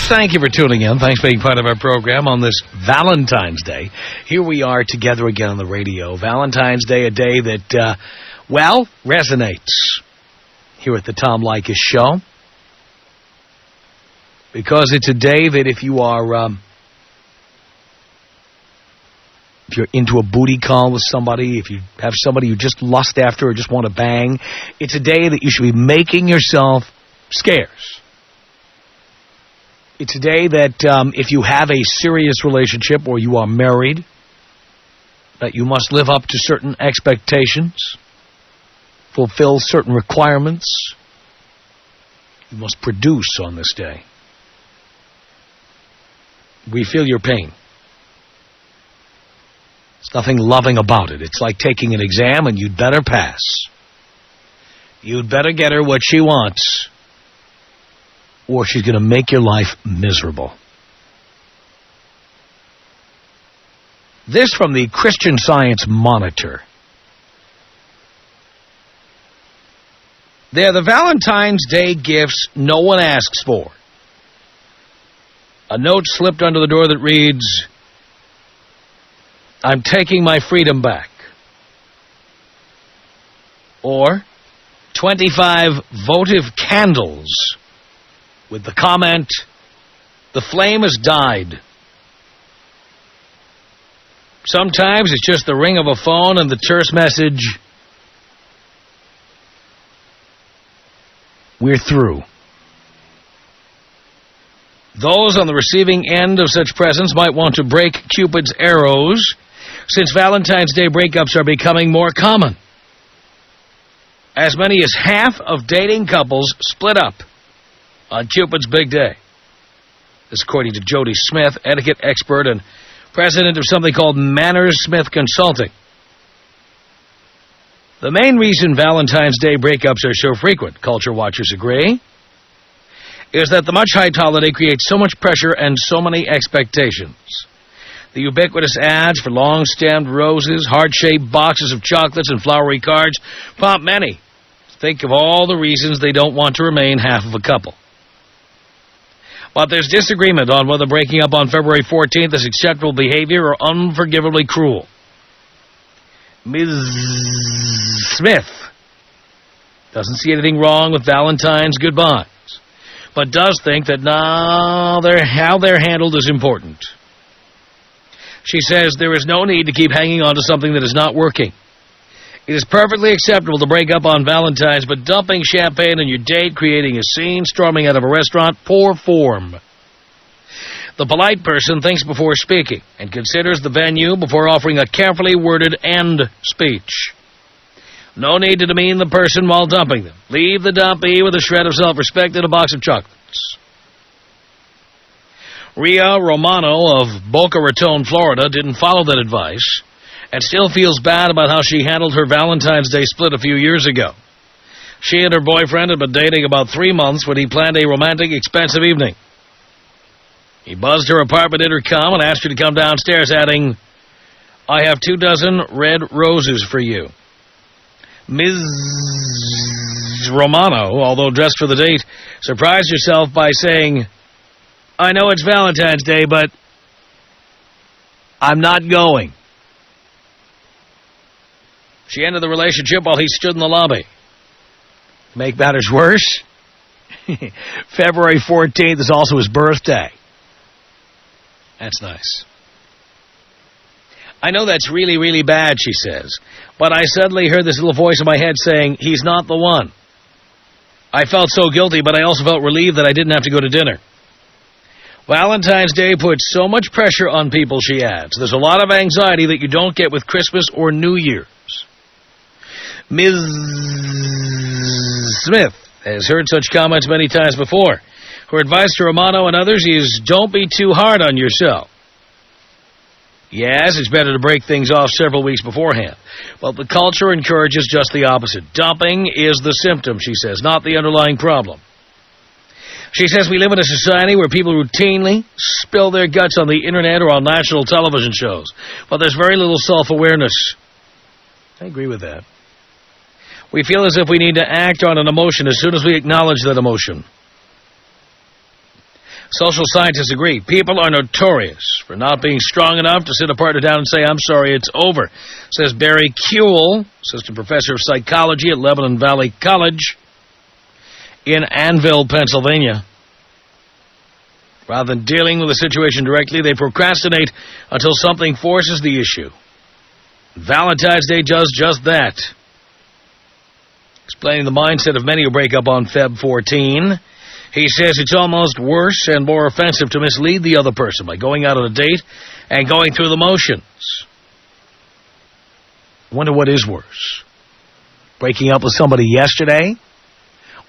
thank you for tuning in. Thanks for being part of our program on this Valentine's Day. Here we are together again on the radio. Valentine's Day, a day that, resonates here at the Tom Leykis Show. Because it's a day that if you are, if you're into a booty call with somebody, if you have somebody you just lust after or just want to bang, it's a day that you should be making yourself scarce. It's a day that if you have a serious relationship or you are married, that you must live up to certain expectations, fulfill certain requirements. You must produce on this day. We feel your pain. There's nothing loving about it. It's like taking an exam and you'd better pass. You'd better get her what she wants, or she's going to make your life miserable. This from the Christian Science Monitor. They're the Valentine's Day gifts no one asks for. A note slipped under the door that reads, "I'm taking my freedom back." Or 25 votive candles with the comment, "The flame has died." Sometimes it's just the ring of a phone and the terse message, "We're through." Those on the receiving end of such presents might want to break Cupid's arrows, since Valentine's Day breakups are becoming more common. As many as half of dating couples split up on Cupid's big day. This according to Jody Smith, etiquette expert and president of something called Manners Smith Consulting. The main reason Valentine's Day breakups are so frequent, culture watchers agree, is that the much-hyped holiday creates so much pressure and so many expectations. The ubiquitous ads for long-stemmed roses, heart-shaped boxes of chocolates, and flowery cards prompt many to think of all the reasons they don't want to remain half of a couple. But there's disagreement on whether breaking up on February 14th is acceptable behavior or unforgivably cruel. Ms. Smith doesn't see anything wrong with Valentine's goodbyes, but does think that how they're handled is important. She says there is no need to keep hanging on to something that is not working. It is perfectly acceptable to break up on Valentine's, but dumping champagne on your date, creating a scene, storming out of a restaurant, poor form. The polite person thinks before speaking and considers the venue before offering a carefully worded end speech. No need to demean the person while dumping them. Leave the dumpee with a shred of self-respect and a box of chocolates. Ria Romano of Boca Raton, Florida, didn't follow that advice and still feels bad about how she handled her Valentine's Day split a few years ago. She and her boyfriend had been dating about 3 months when he planned a romantic, expensive evening. He buzzed her apartment intercom and asked her to come downstairs, adding, "I have 24 red roses for you." Ms. Romano, although dressed for the date, surprised herself by saying, "I know it's Valentine's Day, but I'm not going." She ended the relationship while he stood in the lobby. To make matters worse, February 14th is also his birthday. That's nice. "I know that's really, really bad," she says, "but I suddenly heard this little voice in my head saying, he's not the one. I felt so guilty, but I also felt relieved that I didn't have to go to dinner. Valentine's Day puts so much pressure on people," she adds. "There's a lot of anxiety that you don't get with Christmas or New Year's." Ms. Smith has heard such comments many times before. Her advice to Romano and others is, don't be too hard on yourself. Yes, it's better to break things off several weeks beforehand, but the culture encourages just the opposite. Dumping is the symptom, she says, not the underlying problem. She says we live in a society where people routinely spill their guts on the internet or on national television shows, but there's very little self-awareness. I agree with that. We feel as if we need to act on an emotion as soon as we acknowledge that emotion. Social scientists agree. People are notorious for not being strong enough to sit a partner down and say, I'm sorry, it's over, says Barry Kuehl, assistant professor of psychology at Lebanon Valley College in Annville, Pennsylvania. Rather than dealing with the situation directly, they procrastinate until something forces the issue. Valentine's Day does just that. Explaining the mindset of many who break up on Feb 14, he says it's almost worse and more offensive to mislead the other person by going out on a date and going through the motions. I wonder what is worse. Breaking up with somebody yesterday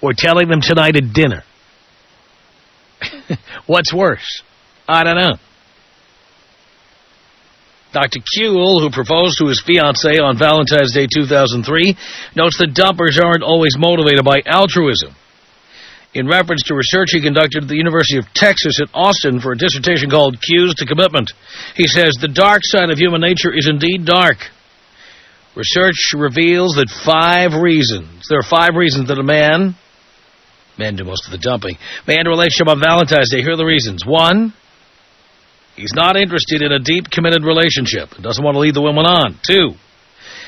or telling them tonight at dinner? What's worse? I don't know. Dr. Kuehl, who proposed to his fiancée on Valentine's Day 2003, notes that dumpers aren't always motivated by altruism. In reference to research he conducted at the University of Texas at Austin for a dissertation called Cues to Commitment, he says, the dark side of human nature is indeed dark. Research reveals that there are 5 reasons that men do most of the dumping, may end a relationship on Valentine's Day. Here are the reasons. 1, he's not interested in a deep, committed relationship and doesn't want to lead the woman on. 2,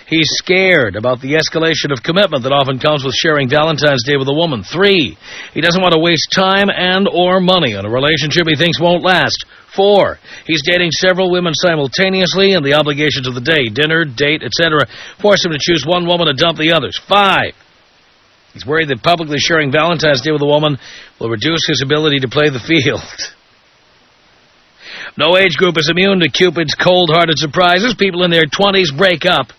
he's scared about the escalation of commitment that often comes with sharing Valentine's Day with a woman. 3, he doesn't want to waste time and or money on a relationship he thinks won't last. 4, he's dating several women simultaneously, and the obligations of the day, dinner, date, etc., force him to choose one woman to dump the others. 5, he's worried that publicly sharing Valentine's Day with a woman will reduce his ability to play the field. No age group is immune to Cupid's cold-hearted surprises. People in their 20s break up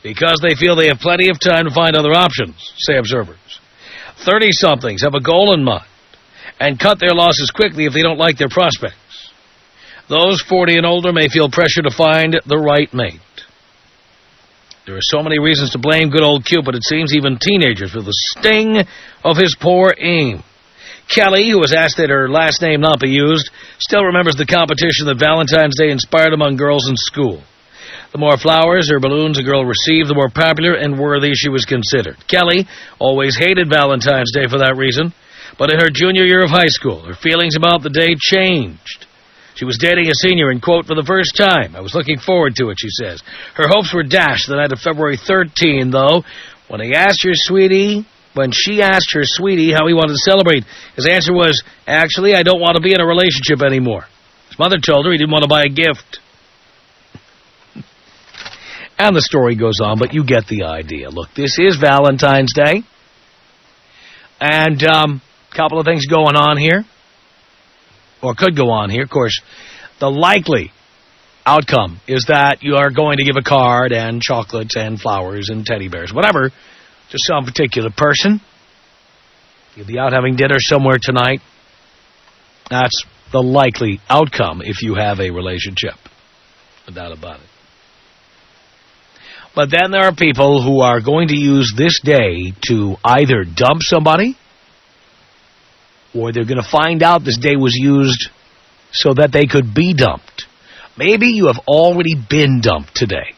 because they feel they have plenty of time to find other options, say observers. 30-somethings have a goal in mind and cut their losses quickly if they don't like their prospects. Those 40 and older may feel pressure to find the right mate. There are so many reasons to blame good old Cupid, it seems even teenagers feel the sting of his poor aim. Kelly, who was asked that her last name not be used, still remembers the competition that Valentine's Day inspired among girls in school. The more flowers or balloons a girl received, the more popular and worthy she was considered. Kelly always hated Valentine's Day for that reason, but in her junior year of high school, her feelings about the day changed. She was dating a senior and, quote, for the first time. I was looking forward to it, she says. Her hopes were dashed the night of February 13, though, when she asked her sweetie how he wanted to celebrate. His answer was, actually, I don't want to be in a relationship anymore. His mother told her he didn't want to buy a gift. And the story goes on, but you get the idea. Look, this is Valentine's Day. And a couple of things going on here. Or could go on here. Of course, the likely outcome is that you are going to give a card and chocolates and flowers and teddy bears, whatever, to some particular person. You'll be out having dinner somewhere tonight. That's the likely outcome if you have a relationship. No doubt about it. But then there are people who are going to use this day to either dump somebody, or they're going to find out this day was used so that they could be dumped. Maybe you have already been dumped today.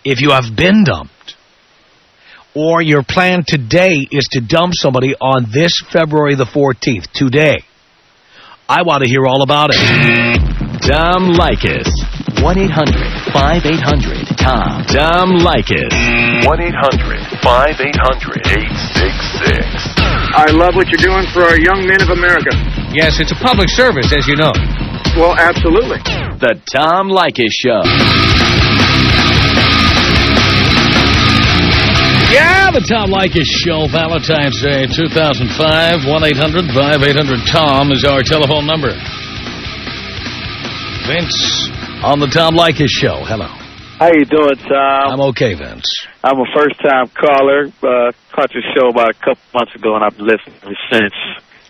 If you have been dumped, or your plan today is to dump somebody on this February the 14th, today, I want to hear all about it. Tom Leykis. 1-800-5800-TOM. Tom Leykis. 1-800-5800-866. I love what you're doing for our young men of America. Yes, it's a public service, as you know. Well, absolutely. The Tom Leykis Show. Yeah, the Tom Leykis Show, Valentine's Day 2005. 1-800-5800-TOM is our telephone number. Vince on the Tom Leykis Show. Hello. How you doing, Tom? I'm okay, Vince. I'm a first-time caller. Caught your show about a couple months ago, and I've been listening ever since.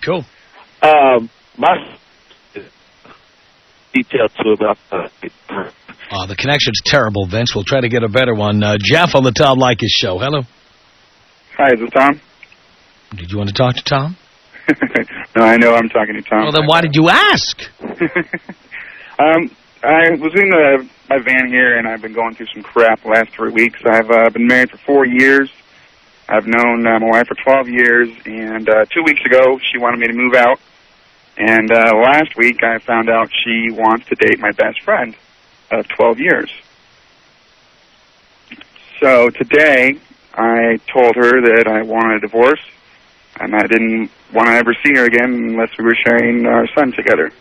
Cool. My detail to about the connection's terrible, Vince. We'll try to get a better one. Jeff on the Tom Leykis Show. Hello. Hi, is this Tom? Did you want to talk to Tom? No, I know I'm talking to Tom. Well, then why did you ask? I was in my van here, and I've been going through some crap the last 3 weeks. I've been married for 4 years. I've known my wife for 12 years, and 2 weeks ago, she wanted me to move out. And last week I found out she wants to date my best friend of 12 years. So today I told her that I wanted a divorce and I didn't want to ever see her again unless we were sharing our son together.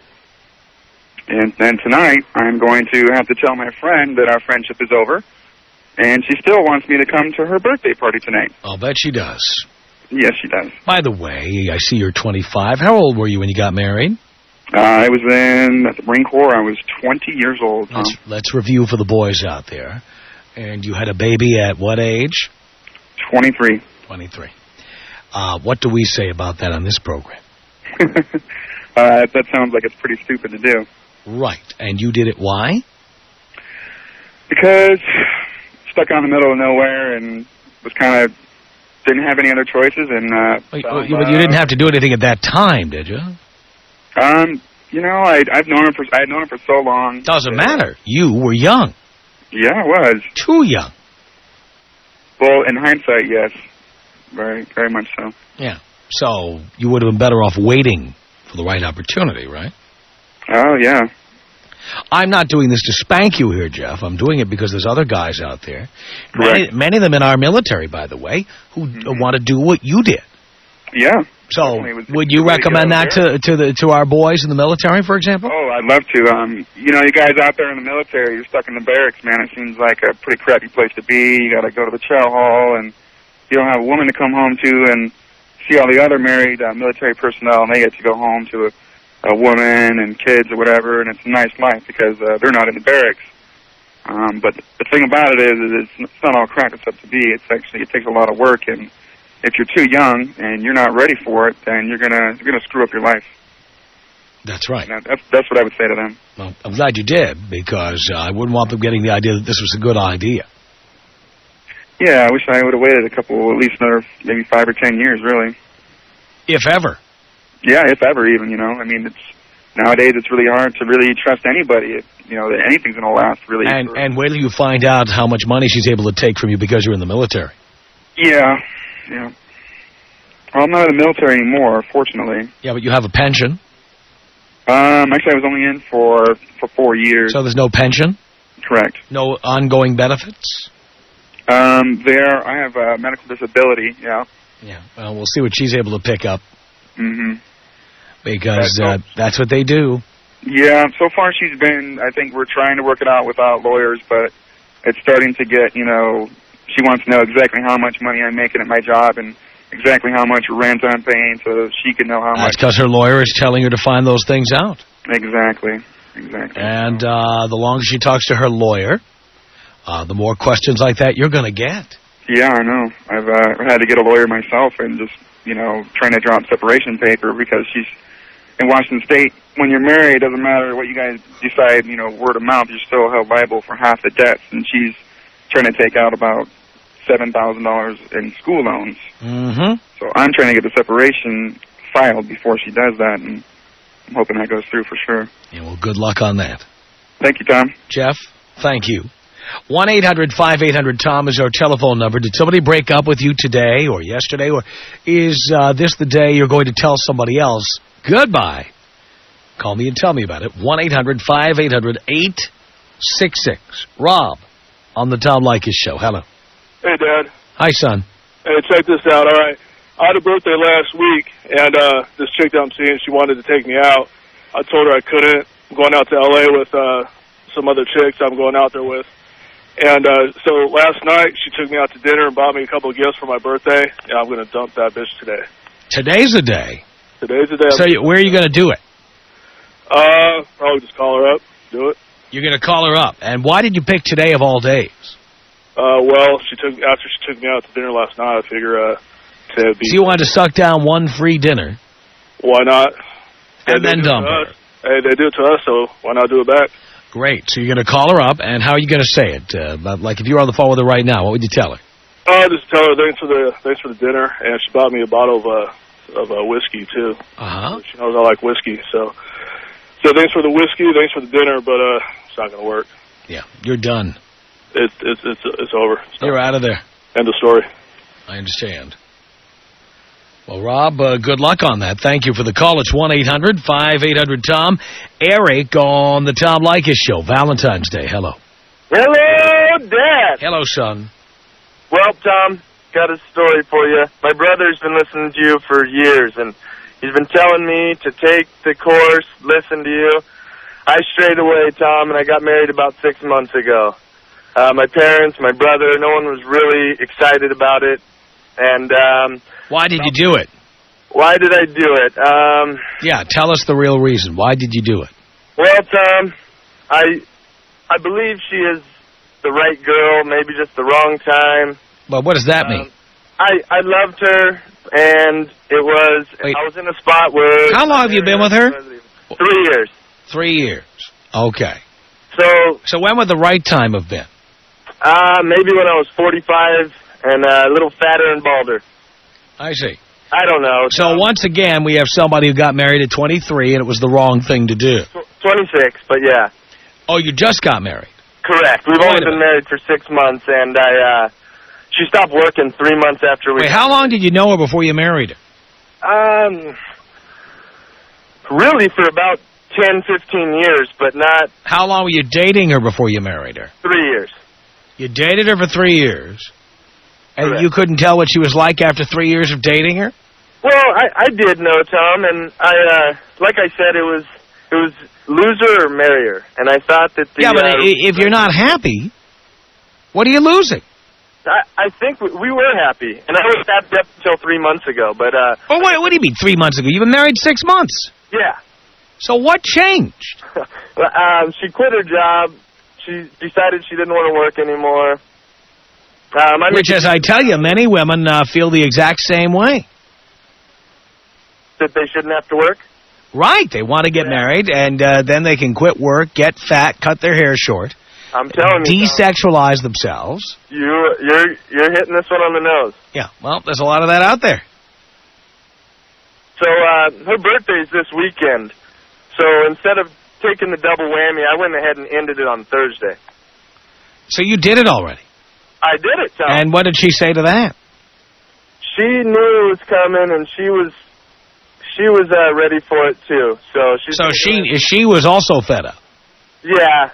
And then tonight I'm going to have to tell my friend that our friendship is over, and she still wants me to come to her birthday party tonight. I'll bet she does. Yes, she does. By the way, I see you're 25. How old were you when you got married? I was in the Marine Corps. I was 20 years old. Let's review for the boys out there. And you had a baby at what age? 23. 23. What do we say about that on this program? That sounds like it's pretty stupid to do. Right. And you did it why? Because stuck out in the middle of nowhere and was kind of didn't have any other choices. And but you didn't have to do anything at that time, did you? You know, I had known her for so long. Doesn't matter. You were young. Yeah, I was. Too young. Well, in hindsight, yes. Very, very much so. Yeah. So you would have been better off waiting for the right opportunity, right? Oh, yeah. I'm not doing this to spank you here, Jeff. I'm doing it because there's other guys out there. Correct. Many of them in our military, by the way, who want to do what you did. Yeah. So would you recommend that to our boys in the military, for example? Oh, I'd love to. You know, you guys out there in the military, you're stuck in the barracks, man. It seems like a pretty crappy place to be. You got to go to the chow hall, and you don't have a woman to come home to and see all the other married military personnel, and they get to go home to a woman and kids or whatever, and it's a nice life because they're not in the barracks. But the thing about it is it's not all crap it's up to be. It takes a lot of work, and if you're too young and you're not ready for it, then you're gonna screw up your life. That's right. That's what I would say to them. Well, I'm glad you did, because I wouldn't want them getting the idea that this was a good idea. Yeah, I wish I would have waited at least another maybe 5 or 10 years, really. If ever. Yeah, if ever, even. You know, I mean, nowadays it's really hard to really trust anybody. You know, that anything's gonna last really. And wait till you find out how much money she's able to take from you because you're in the military. Yeah. Yeah. Well, I'm not in the military anymore, fortunately. Yeah, but you have a pension. Actually, I was only in for 4 years. So there's no pension? Correct. No ongoing benefits? I have a medical disability, yeah. Yeah, well, we'll see what she's able to pick up. Mm-hmm. Because that's what they do. Yeah, so far I think we're trying to work it out without lawyers, but it's starting to get, you know, she wants to know exactly how much money I'm making at my job and exactly how much rent I'm paying so she can know how much. That's because her lawyer is telling her to find those things out. Exactly. And the longer she talks to her lawyer, the more questions like that you're going to get. Yeah, I know. I've had to get a lawyer myself and just, you know, trying to draw up separation paper because she's in Washington State. When you're married, it doesn't matter what you guys decide, you know, word of mouth, you're still held liable for half the debts, and she's trying to take out about $7,000 in school loans. Mm-hmm. So I'm trying to get the separation filed before she does that, and I'm hoping that goes through for sure. Yeah, well, good luck on that. Thank you, Tom. Jeff, thank you. 1-800-5800-TOM is our telephone number. Did somebody break up with you today or yesterday, or is this the day you're going to tell somebody else goodbye? Call me and tell me about it. 1-800-5800-866. Rob on the Tom Leykis Show. Hello. Hey, Dad. Hi, son. Hey, check this out. All right. I had a birthday last week, and this chick that I'm seeing, she wanted to take me out. I told her I couldn't. I'm going out to L.A. with some other chicks I'm going out there with. And so last night, she took me out to dinner and bought me a couple of gifts for my birthday, and I'm going to dump that bitch today. Today's the day. Today's the day. So where are you going to do it? Probably just call her up, do it. You're going to call her up. And why did you pick today of all days? Well, after she took me out to dinner last night, I figure to be... So you wanted to suck down one free dinner? Why not? And then dump her. Hey, they do it to us, so why not do it back? Great. So you're going to call her up, and how are you going to say it? Like if you were on the phone with her right now, what would you tell her? Just tell her thanks for the dinner, and she bought me a bottle of whiskey too. She knows I like whiskey, so thanks for the whiskey, thanks for the dinner, but it's not going to work. Yeah, you're done. It's over. You're out of there. End of story. I understand. Well, Rob, good luck on that. Thank you for the call. It's 1-800-5800-TOM. Eric on the Tom Leykis Show. Valentine's Day. Hello. Hello, Dad. Hello, son. Well, Tom, got a story for you. My brother's been listening to you for years, and he's been telling me to take the course, listen to you. I strayed away, Tom, and I got married about 6 months ago. My parents, my brother, no one was really excited about it. And why did you do it? Why did I do it? Yeah, tell us the real reason. Why did you do it? Well, Tom, I believe she is the right girl, maybe just the wrong time. Well, what does that mean? I loved her, and it was... Wait. I was in a spot where... How long have you been with her? 3 years. 3 years. Okay. So when would the right time have been? Maybe when I was 45 and a little fatter and balder. I see. I don't know. So once again, we have somebody who got married at 23, and it was the wrong thing to do. 26, but yeah. Oh, you just got married? Correct. We've only been married for 6 months, and she stopped working 3 months after we... Wait, how long did you know her before you married her? Really for about 10, 15 years, but not... How long were you dating her before you married her? 3 years. You dated her for 3 years, and Correct. you couldn't tell what she was like after 3 years of dating her? Well, I did know, Tom, and like I said, it was loser or marry her, and I thought that the... Yeah, but if you're not happy, what are you losing? I think we were happy, and I was happy up until 3 months ago, but... Well, what do you mean 3 months ago? You've been married 6 months. Yeah. So what changed? She quit her job. She decided she didn't want to work anymore. Which, as I tell you, many women feel the exact same way. That they shouldn't have to work? Right. They want to get married, and then they can quit work, get fat, cut their hair short. I'm telling you, desexualize themselves. You're hitting this one on the nose. Yeah, well, there's a lot of that out there. So her birthday's this weekend. So instead of taking the double whammy, I went ahead and ended it on Thursday. So you did it already? I did it, Tom. And what did she say to that? She knew it was coming, and she was ready for it too. So she was also fed up. Yeah.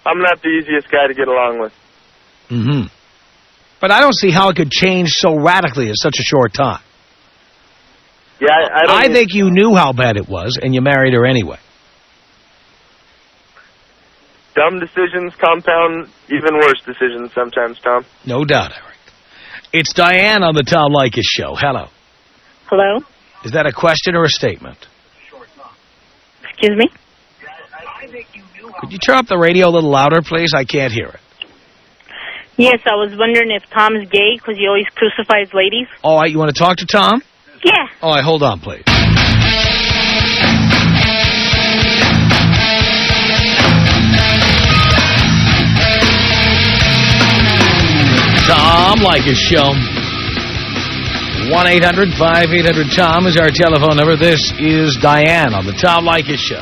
I'm not the easiest guy to get along with. Mm-hmm. But I don't see how it could change so radically in such a short time. Yeah, I think you knew how bad it was, and you married her anyway. Dumb decisions compound even worse decisions sometimes, Tom. No doubt, Eric. It's Diane on the Tom Leykis Show. Hello. Hello? Is that a question or a statement? Excuse me? Could you turn up the radio a little louder, please? I can't hear it. Yes, I was wondering if Tom's gay because he always crucifies ladies. All right, you want to talk to Tom? Yeah. All right, hold on, please. Tom Leykis Show. 1-800-5800-TOM is our telephone number. This is Diane on the Tom Leykis Show.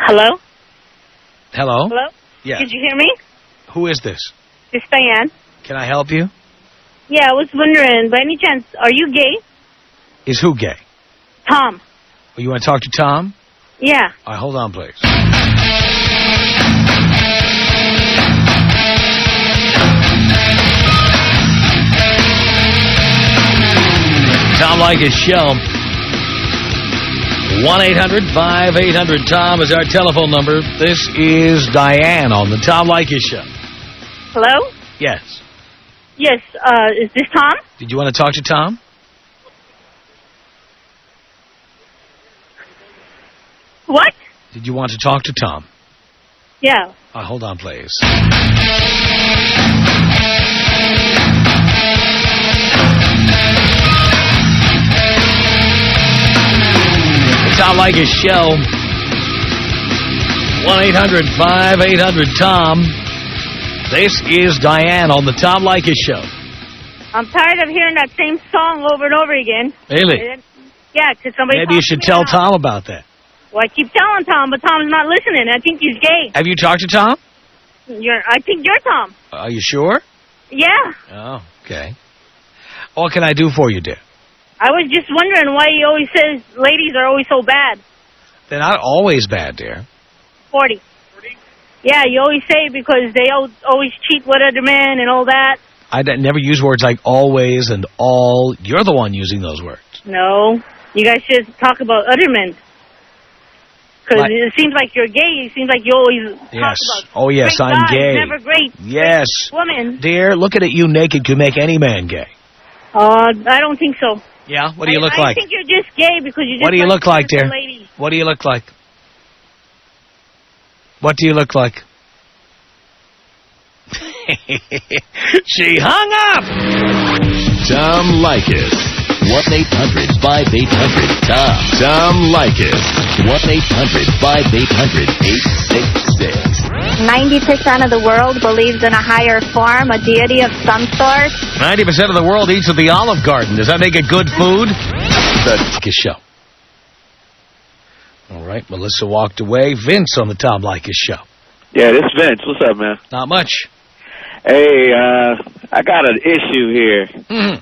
Hello? Hello? Hello? Yeah. Did you hear me? Who is this? It's Diane. Can I help you? Yeah, I was wondering, by any chance, are you gay? Is who gay? Tom. You want to talk to Tom? Yeah. All right, hold on, please. Tom Leykis Show. 1-800-5800-TOM is our telephone number. This is Diane on the Tom Leykis Show. Hello? Yes. Yes, is this Tom? Did you want to talk to Tom? What? Did you want to talk to Tom? Yeah. Hold on, please. Tom Leykis Show. 1-800-5800-TOM. This is Diane on the Tom Leykis Show. I'm tired of hearing that same song over and over again. Really? Yeah, because somebody... Maybe you should tell Tom about that. Well, I keep telling Tom, but Tom's not listening. I think he's gay. Have you talked to Tom? I think you're Tom. Are you sure? Yeah. Oh, okay. What can I do for you, dear? I was just wondering why he always says ladies are always so bad. They're not always bad, dear. 40. Yeah, you always say because they always cheat with other men and all that. I never use words like always and all. You're the one using those words. No. You guys just talk about other men. Because it seems like you're gay. It seems like you always talk about Oh, yes, great I'm guys, gay. never great, yes. great women. Dear, looking at you naked could make any man gay. I don't think so. Yeah? What do you look like? I think you're just gay because you just What do you look like, dear? Ladies. What do you look like? What do you look like? She hung up! Tom Leykis. 1-800-5800-TOM. Tom Leykis. 1-800-5800-866. 90% of the world believes in a higher form, a deity of some sort. 90% of the world eats at the Olive Garden. Does that make it good food? The Leykis Show. All right, Melissa walked away. Vince on the Tom Leykis Show. Yeah, this is Vince. What's up, man? Not much. Hey, I got an issue here. Mm-hmm.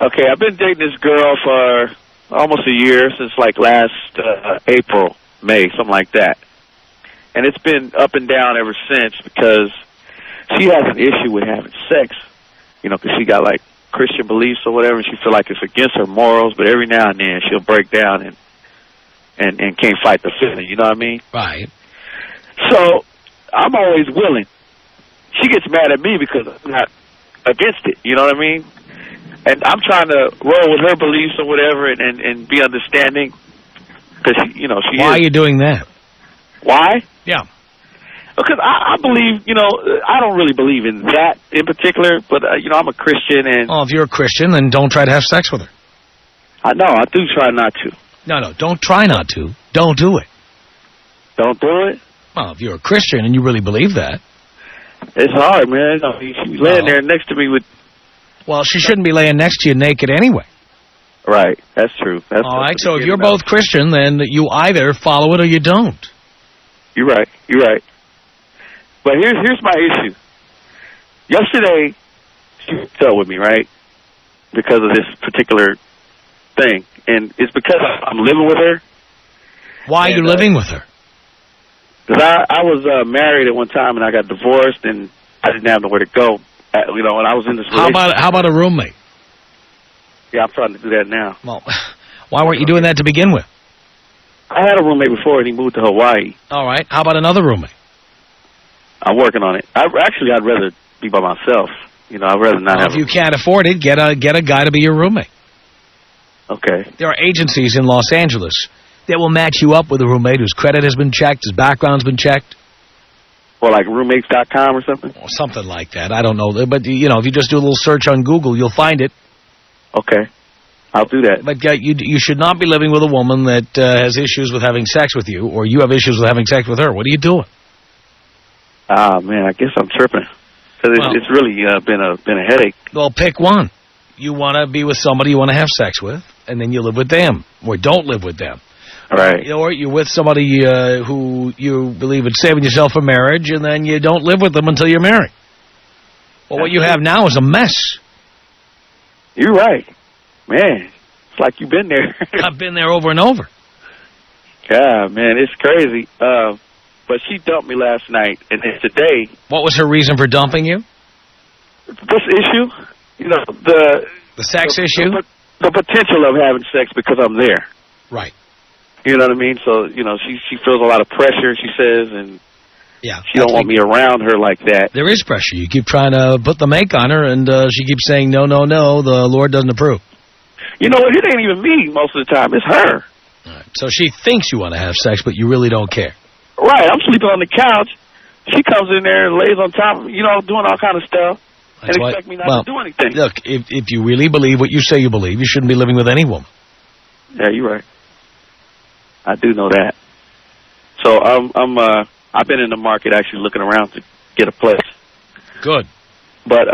Okay, I've been dating this girl for almost a year, since like last April, May, something like that. And it's been up and down ever since because she has an issue with having sex, you know, because she got like Christian beliefs or whatever, and she feel like it's against her morals, but every now and then she'll break down and can't fight the feeling, you know what I mean? Right. So I'm always willing. She gets mad at me because I'm not against it, you know what I mean? And I'm trying to roll with her beliefs or whatever and be understanding because, she Why are you doing that? Why? Yeah. Because I believe, I don't really believe in that in particular, but, I'm a Christian and... Oh, if you're a Christian, then don't try to have sex with her. I know, I do try not to. No, don't try not to. Don't do it. Don't do it? Well, if you're a Christian and you really believe that. It's hard, man. She's laying there next to me with... Well, she shouldn't be laying next to you naked anyway. Right, that's true. All right, so if you're both Christian, then you either follow it or you don't. You're right. But here's my issue. Yesterday, she was upset with me, right? Because of this particular thing. And it's because I'm living with her. Why are you living with her? Because I was married at one time and I got divorced and I didn't have nowhere to go. And I was in this relationship. How about a roommate? Yeah, I'm trying to do that now. Well, why weren't you doing that to begin with? I had a roommate before and he moved to Hawaii. All right. How about another roommate? I'm working on it. I'd rather be by myself. I'd rather not have... If you can't afford it, get a guy to be your roommate. Okay. There are agencies in Los Angeles that will match you up with a roommate whose credit has been checked, his background's been checked. Or like roommates.com or something? Or something like that. I don't know. But, if you just do a little search on Google, you'll find it. Okay. I'll do that. But you should not be living with a woman that has issues with having sex with you, or you have issues with having sex with her. What are you doing? Man, I guess I'm tripping. Because it's really been a headache. Well, pick one. You want to be with somebody you want to have sex with, and then you live with them, or don't live with them. Right. Or you're with somebody who you believe in saving yourself for marriage, and then you don't live with them until you're married. Well, what you have now is a mess. You're right. Man, it's like you've been there. I've been there over and over. Yeah, man, it's crazy. But she dumped me last night, and then today... What was her reason for dumping you? This issue, the sex issue? The potential of having sex because I'm there. Right. You know what I mean? So, she feels a lot of pressure, she says, and yeah, she don't want me around her like that. There is pressure. You keep trying to put the make on her, and she keeps saying, no, the Lord doesn't approve. You know what? It ain't even me most of the time. It's her. All right. So she thinks you want to have sex, but you really don't care. Right. I'm sleeping on the couch. She comes in there and lays on top of me, doing all kind of stuff. That's and expect me not to do anything. Look, if you really believe what you say you believe, you shouldn't be living with any woman. Yeah, you're right. I do know that. So I've been in the market actually looking around to get a place. Good. But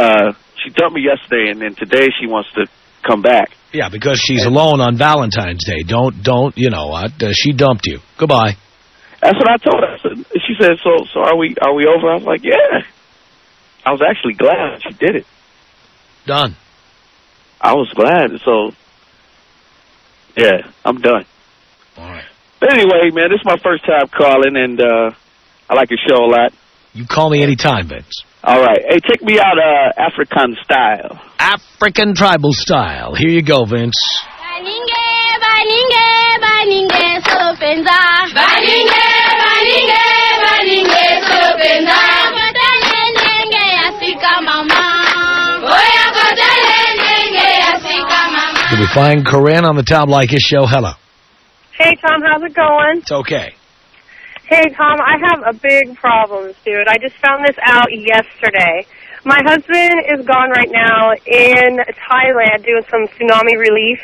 she dumped me yesterday, and then today she wants to come back. Yeah, because she's alone on Valentine's Day. Don't you know what? She dumped you. Goodbye. That's what I told her. She said, so are we over? I was like, yeah. I was actually glad she did it. Done. I was glad. So, yeah, I'm done. All right. But anyway, man, this is my first time calling, and I like your show a lot. You call me anytime, Vince. All right. Hey, take me out African style. African tribal style. Here you go, Vince. Did we find Corinne on the Tom Leykis Show? Hello. Hey, Tom, how's it going? It's okay. Hey, Tom, I have a big problem, dude. I just found this out yesterday. My husband is gone right now in Thailand doing some tsunami relief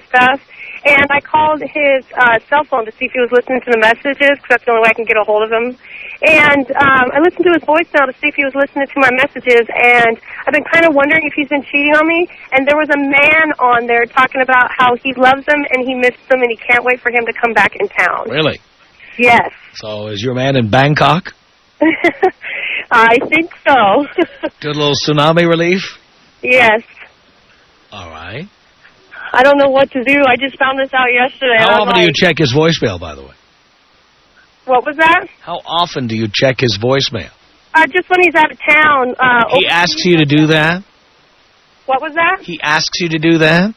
stuff, and I called his cell phone to see if he was listening to the messages, because that's the only way I can get a hold of him. And I listened to his voicemail to see if he was listening to my messages, and I've been kind of wondering if he's been cheating on me. And there was a man on there talking about how he loves him and he missed him and he can't wait for him to come back in town. Really? Yes. So is your man in Bangkok? I think so. Good little tsunami relief? Yes. All right. I don't know what to do. I just found this out yesterday. How often do you check his voicemail, by the way? What was that? How often do you check his voicemail? Just when he's out of town. He asks you to do that? What was that? He asks you to do that?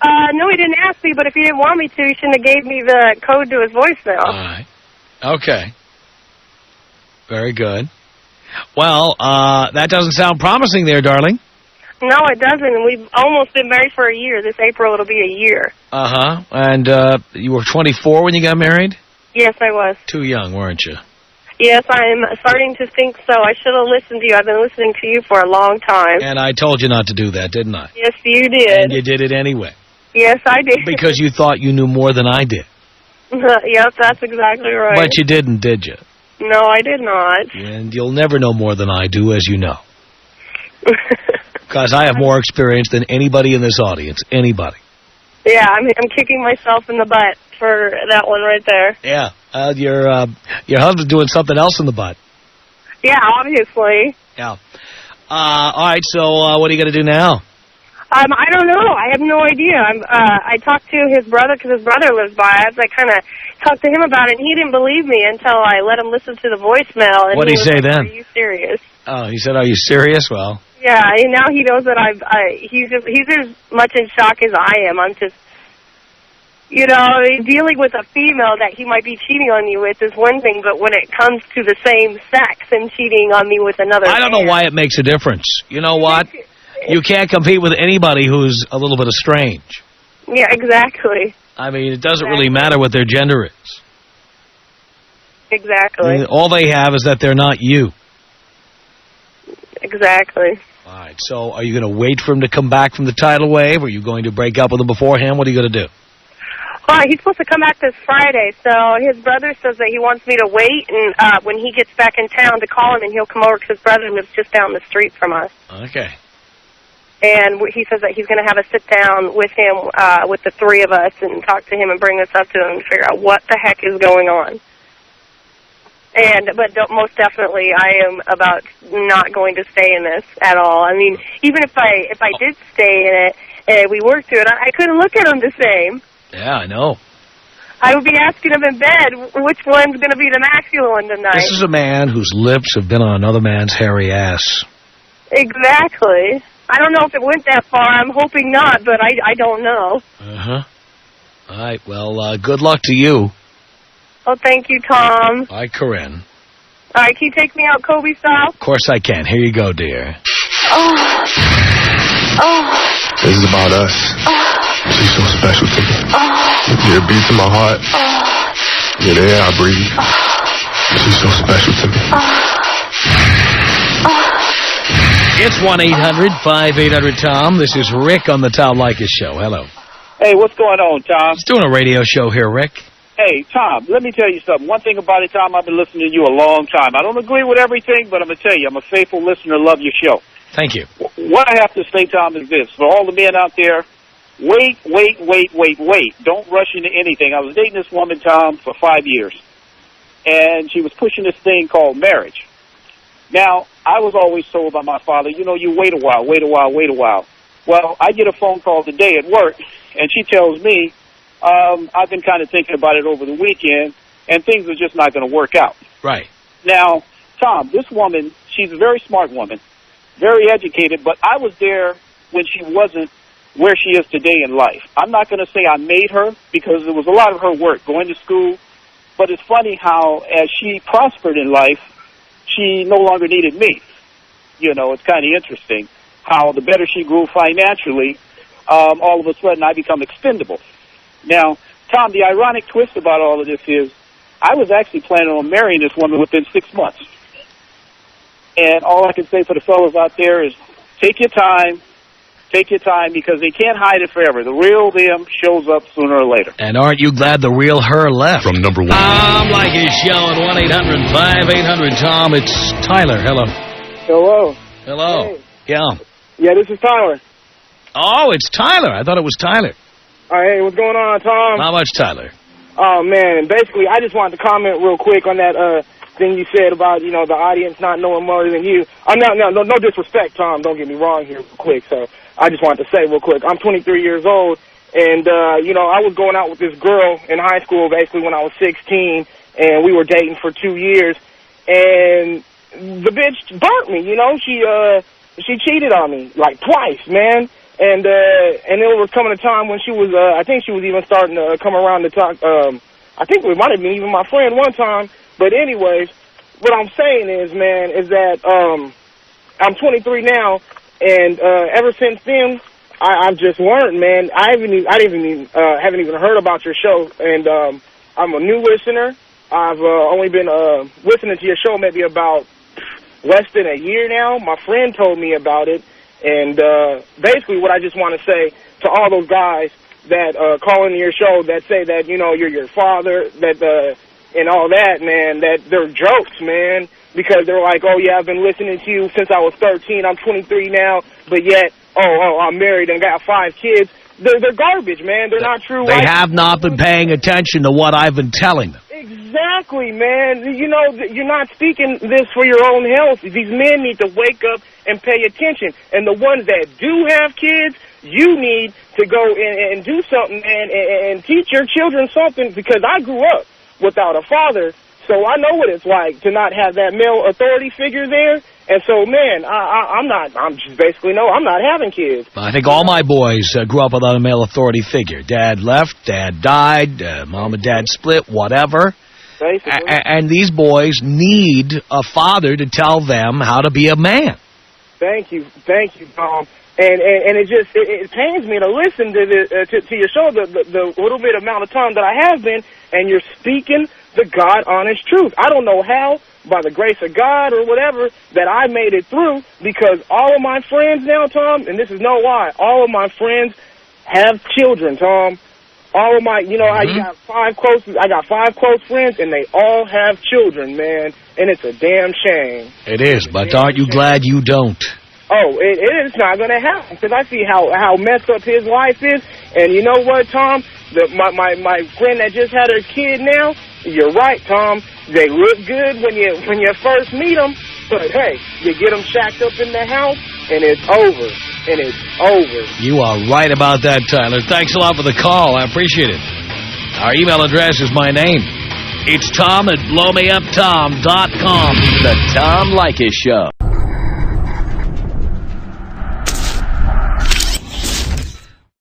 No, he didn't ask me, but if he didn't want me to, he shouldn't have gave me the code to his voicemail. All right. Okay. Very good. Well, that doesn't sound promising there, darling. No, it doesn't. We've almost been married for a year. This April, it'll be a year. Uh-huh. And you were 24 when you got married? Yes, I was. Too young, weren't you? Yes, I'm starting to think so. I should have listened to you. I've been listening to you for a long time. And I told you not to do that, didn't I? Yes, you did. And you did it anyway. Yes, I did. Because you thought you knew more than I did. Yep, that's exactly right. But you didn't, did you? No, I did not. And you'll never know more than I do, as you know. Because I have more experience than anybody in this audience. Anybody. Yeah, I'm kicking myself in the butt for that one right there. Yeah. Your husband's doing something else in the butt. Yeah, obviously. Yeah. All right, so what are you going to do now? I don't know. I have no idea. I talked to his brother because his brother lives by. I kind of talked to him about it, and he didn't believe me until I let him listen to the voicemail. And what did he say then? Are you serious? Oh, he said, "Are you serious?" Well. Yeah, and now he knows that he's as much in shock as I am. I'm just, dealing with a female that he might be cheating on me with is one thing, but when it comes to the same sex and cheating on me with another I don't know why it makes a difference. You know what? You can't compete with anybody who's a little bit strange. Yeah, exactly. I mean, it doesn't really matter what their gender is. Exactly. I mean, all they have is that they're not you. Exactly. All right, so are you going to wait for him to come back from the tidal wave? Or are you going to break up with him beforehand? What are you going to do? Well, he's supposed to come back this Friday, so his brother says that he wants me to wait, and when he gets back in town to call him, and he'll come over because his brother lives just down the street from us. Okay. And he says that he's going to have a sit-down with him, with the three of us, and talk to him and bring us up to him and figure out what the heck is going on. But most definitely, I am about not going to stay in this at all. I mean, even if I did stay in it and we worked through it, I couldn't look at him the same. Yeah, I know. I would be asking him in bed which one's going to be the masculine tonight. This is a man whose lips have been on another man's hairy ass. Exactly. I don't know if it went that far. I'm hoping not, but I don't know. Uh-huh. All right, well, good luck to you. Oh, thank you, Tom. Hi, Corinne. All right, can you take me out Kobe style? Of course I can. Here you go, dear. This is about us. She's so special to me. You're a beat to my heart. You're the air I breathe. She's so special to me. It's 1-800-5800-TOM. This is Rick on the Tom Leykis Show. Hello. Hey, what's going on, Tom? Just doing a radio show here, Rick. Hey, Tom, let me tell you something. One thing about it, Tom, I've been listening to you a long time. I don't agree with everything, but I'm going to tell you, I'm a faithful listener, love your show. Thank you. What I have to say, Tom, is this. For all the men out there, wait. Don't rush into anything. I was dating this woman, Tom, for 5 years, and she was pushing this thing called marriage. Now, I was always told by my father, you know, you wait a while, wait a while, wait a while. Well, I get a phone call today at work, and she tells me, I've been kind of thinking about it over the weekend, and things are just not going to work out. Right. Now, Tom, this woman, she's a very smart woman, very educated, but I was there when she wasn't where she is today in life. I'm not going to say I made her, because it was a lot of her work, going to school, but it's funny how as she prospered in life, she no longer needed me. You know, it's kind of interesting how the better she grew financially, all of a sudden I become expendable. Now, Tom, the ironic twist about all of this is I was actually planning on marrying this woman within 6 months. And all I can say for the fellas out there is take your time, because they can't hide it forever. The real them shows up sooner or later. And aren't you glad the real her left? From number 1. Tom Leykis Show at 1-800-5800-TOM. It's Tyler. Hello. Hello. Hello. Hey. Yeah. Yeah, this is Tyler. Oh, it's Tyler. I thought it was Tyler. Hey, what's going on, Tom? How much, Tyler? Oh, man. Basically, I just wanted to comment real quick on that thing you said about, you know, the audience not knowing more than you. No disrespect, Tom. Don't get me wrong here real quick. So I just wanted to say real quick, I'm 23 years old, and, you know, I was going out with this girl in high school basically when I was 16, and we were dating for 2 years, and the bitch burnt me, you know. She cheated on me, like, twice, man. And it was coming a time when she was, I think she was even starting to come around to talk, I think it might have been even my friend one time. But anyways, what I'm saying is, man, is that, I'm 23 now, and, ever since then, I've just learned, man. I haven't even heard about your show, and, I'm a new listener. I've, only been, listening to your show maybe about less than a year now. My friend told me about it. And basically what I just want to say to all those guys that call into your show that say that, you know, you're your father, that and all that, man, that they're jokes, man, because they're like, oh, yeah, I've been listening to you since I was 13. I'm 23 now, but yet, I'm married and got 5 kids. They're garbage, man. They're not true. They have not been paying attention to what I've been telling them. Exactly, man. You know, you're not speaking this for your own health. These men need to wake up and pay attention. And the ones that do have kids, you need to go and do something and teach your children something, because I grew up without a father, so I know what it's like to not have that male authority figure there. And so, man, I'm not having kids. I think all my boys grew up without a male authority figure. Dad left, dad died, mom and dad split, whatever. Basically. And these boys need a father to tell them how to be a man. Thank you, Tom. And it pains me to listen to your show the little bit amount of time that I have been, and you're speaking the God-honest truth. I don't know how, by the grace of God or whatever, that I made it through, because all of my friends now, Tom, and this is no lie, all of my friends have children, Tom. All of my, you know, I got 5 close friends, and they all have children, man, and it's a damn shame. It is, but aren't you glad you don't? Oh, it is not going to happen, because I see how messed up his life is. And you know what, Tom? My friend that just had her kid now, you're right, Tom. They look good when you first meet them, but hey, you get them shacked up in the house, and it's over. And it's over. You are right about that, Tyler. Thanks a lot for the call. I appreciate it. Our email address is my name. It's Tom at blowmeuptom.com. The Tom Leykis Show.